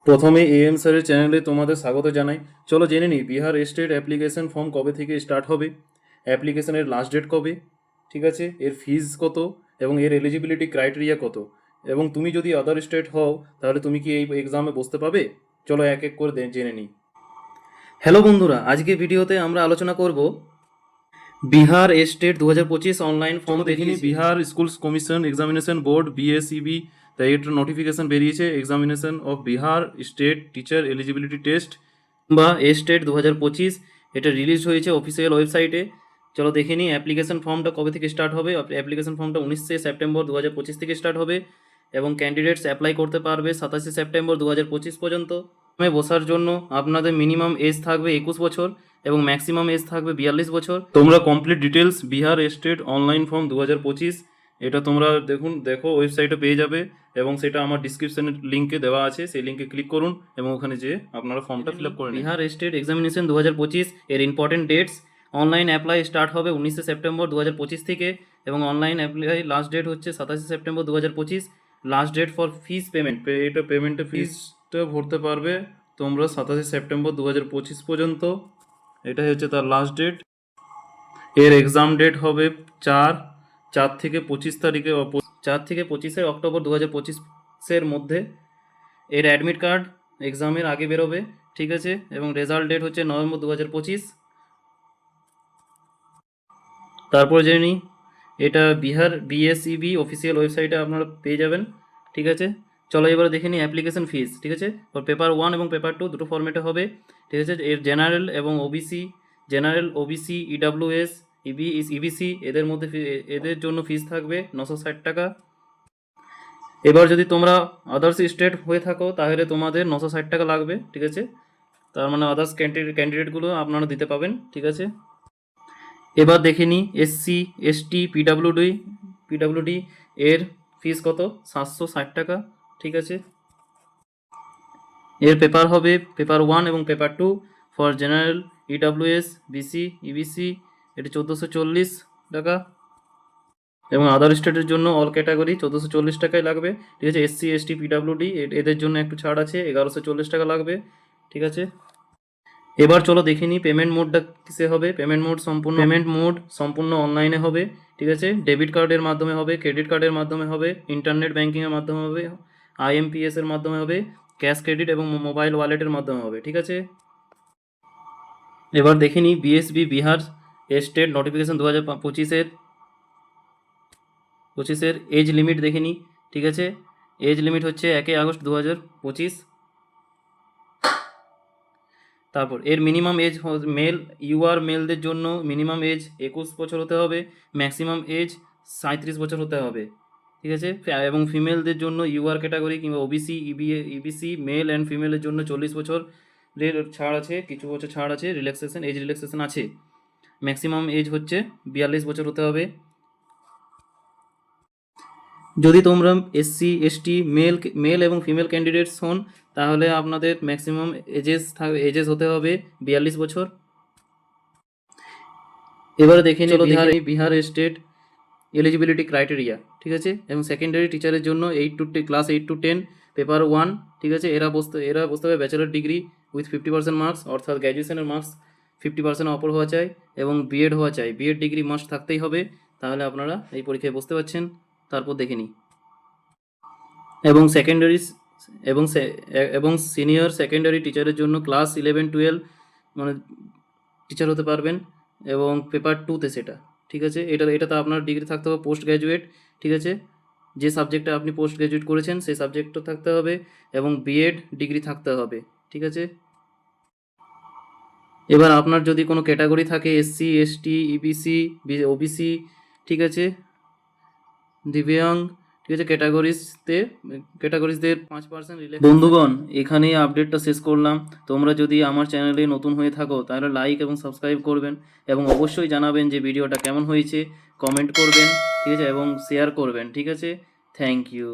প্রথমে এএম স্যারের চ্যানেলে তোমাদের স্বাগত জানাই। চলো জেনে নিই বিহার স্টেট অ্যাপ্লিকেশন ফর্ম কবে থেকে স্টার্ট হবে, অ্যাপ্লিকেশনের লাস্ট ডেট কবে, ঠিক আছে, এর ফিজ কত এবং এর এলিজিবিলিটি ক্রাইটেরিয়া কত, এবং তুমি যদি আদার স্টেট হও তাহলে তুমি কি এই এক্সামে বসতে পাবে। চলো এক এক করে জেনে নিই। হ্যালো বন্ধুরা, আজকে ভিডিওতে আমরা আলোচনা করব বিহার স্টেট 2025 অনলাইন ফর্ম। দেখিনি Bihar schools commission examination board বিএসইবি, তাই এটার নোটিফিকেশন বেরিয়েছে examination of Bihar state teacher eligibility test বা স্টেট 2025। এটা রিলিজ হয়েছে অফিসিয়াল ওয়েবসাইটে। চলো দেখে নিই অ্যাপ্লিকেশন ফর্মটা কবে থেকে স্টার্ট হবে। অ্যাপ্লিকেশন ফর্মটা 19 সেপ্টেম্বর 2025 থেকে স্টার্ট হবে এবং ক্যান্ডিডেটস অ্যাপ্লাই করতে পারবে 27 সেপ্টেম্বর 2025 পর্যন্ত। বসার জন্য আপনাদের মিনিমাম এজ থাকবে 21 বছর এবং ম্যাক্সিমাম এজ থাকবে 42 বছর। তোমরা complete details Bihar state online form 2025 এটা তোমরা দেখো ওয়েবসাইটে পেয়ে যাবে এবং সেটা আমার ডিসক্রিপশনের লিঙ্কে দেওয়া আছে, সেই লিঙ্কে ক্লিক করুন এবং ওখানে যেয়ে আপনারা ফর্মটা ফিল আপ করুন। বিহার স্টেট এক্সামিনেশন 2025 এর important dates: online apply start হবে 19 সেপ্টেম্বর 2025 থেকে এবং অনলাইন অ্যাপ্লাই লাস্ট ডেট হচ্ছে 27 September 2025। Last date for fees payment, এটা পেমেন্টের ফিসটা ভরতে পারবে তোমরা 27 সেপ্টেম্বর 2025 পর্যন্ত। এটাই হচ্ছে তার লাস্ট ডেট। এর এক্সাম ডেট হবে 4 থেকে 25 তারিখে, 4 থেকে 25 অক্টোবর 2025 মধ্যে। এর অ্যাডমিট কার্ড এক্সামের আগে বেরোবে, ঠিক আছে, এবং রেজাল্ট ডেট হচ্ছে নভেম্বর 2025। তারপর জেনে নিই, এটা বিহার বিএসইবি অফিসিয়াল ওয়েবসাইটে আপনারা পেয়ে যাবেন, ঠিক আছে। চলো এবার দেখে নিই অ্যাপ্লিকেশন ফিস, ঠিক আছে। পেপার 1 এবং পেপার 2 দুটো ফরম্যাটে হবে, ঠিক আছে। এর জেনারেল এবং OBC, general OBC EWS EBC এদের জন্য ফিস থাকবে 960 টাকা। এবার যদি তোমরা আদার্স স্টেট হয়ে থাকো তাহলে তোমাদের 960 টাকা লাগবে, ঠিক আছে। তার মানে আদার্স ক্যান্ডিডেটগুলো আপনারা দিতে পাবেন, ঠিক আছে। এবার দেখে নিই এসসি এসটি পিডাব্লিউডি এর ফিস কত, 760 টাকা, ঠিক আছে। এর পেপার হবে পেপার 1 এবং paper 2 for general EWS BC EBC, এটি 1440 টাকা এবং আদার স্টেটের জন্য অল ক্যাটাগরি 1440 টাকাই লাগবে, ঠিক আছে। এসসি এসটি পিডাব্লিউডি এদের জন্য একটু ছাড় আছে, 1140 টাকা লাগবে, ঠিক আছে। এবার চলো দেখে নিই পেমেন্ট মোডটা কিসে হবে। পেমেন্ট মোড সম্পূর্ণ অনলাইনে হবে, ঠিক আছে। ডেবিট কার্ডের মাধ্যমে হবে, ক্রেডিট কার্ডের মাধ্যমে হবে, ইন্টারনেট ব্যাঙ্কিংয়ের মাধ্যমে হবে, আইএমপিএস এর মাধ্যমে হবে, ক্যাশ ক্রেডিট এবং মোবাইল ওয়ালেটের মাধ্যমে হবে, ঠিক আছে। এবার দেখে নিই বিএসবি বিহার স্টেট নোটিফিকেশন 2025-এর এজ লিমিট দেখে নিই, ঠিক আছে। এজ লিমিট হচ্ছে 1 আগস্ট 2025। তারপর এর মিনিমাম এজ মেলদের জন্য মিনিমাম এজ 21 বছর হতে হবে, ম্যাক্সিমাম এজ 37 বছর হতে হবে, ঠিক আছে। এবং ফিমেলদের জন্য ইউআর ক্যাটাগরি কিংবা ওবিসি ইবিসি মেল অ্যান্ড ফিমেলের জন্য 40 বছরের ছাড় আছে, কিছু বছর ছাড় আছে, এজ রিল্যাক্সেশন আছে। ম্যাক্সিমাম এজ হচ্ছে 42 বছর হতে হবে। যদি তোমরা এসসি এসটি মেল এবং ফিমেল ক্যান্ডিডেটস হন তাহলে আপনাদের ম্যাক্সিমাম এজেস হতে হবে 42 বছর। এবারে দেখে নিই বিহার স্টেট এলিজিবিলিটি ক্রাইটেরিয়া, ঠিক আছে। এবং সেকেন্ডারি টিচারের জন্য ক্লাস 8 to 10 পেপার 1, ঠিক আছে। এরা বসতে হবে ব্যাচেলার ডিগ্রি উইথ 50% মার্কস, অর্থাৎ গ্র্যাজুয়েশনের মার্কস 50% অপর হওয়া চাই এবং বিএড হওয়া চাই, বিএড ডিগ্রি মাস্ট থাকতেই হবে, তাহলে আপনারা এই পরীক্ষায় বসতে পারছেন। তারপর দেখে নিই এবং সিনিয়র সেকেন্ডারি টিচারের জন্য ক্লাস 11-12 মানে টিচার হতে পারবেন এবং পেপার 2তে সেটা, ঠিক আছে। এটাতে আপনার ডিগ্রি থাকতে হবে পোস্ট গ্র্যাজুয়েট, ঠিক আছে। যে সাবজেক্টে আপনি পোস্ট গ্র্যাজুয়েট করেছেন সেই সাবজেক্টও থাকতে হবে এবং বিএড ডিগ্রি থাকতে হবে, ঠিক আছে। এবার আপনার যদি কোনো ক্যাটাগরি থাকে এসসি এসটি ইবিসি ওবিসি, ঠিক আছে, দিব্যাঙ্গ, ঠিক আছে, ক্যাটাগরিজদের 5% রিল্যাক্স। বন্ধুগণ, এখানেই আপডেটটা শেষ করলাম। তোমরা যদি আমার চ্যানেলে নতুন হয়ে থাকো তাহলে লাইক এবং সাবস্ক্রাইব করবেন এবং অবশ্যই জানাবেন যে ভিডিওটা কেমন হয়েছে, কমেন্ট করবেন, ঠিক আছে, এবং শেয়ার করবেন, ঠিক আছে। Thank you.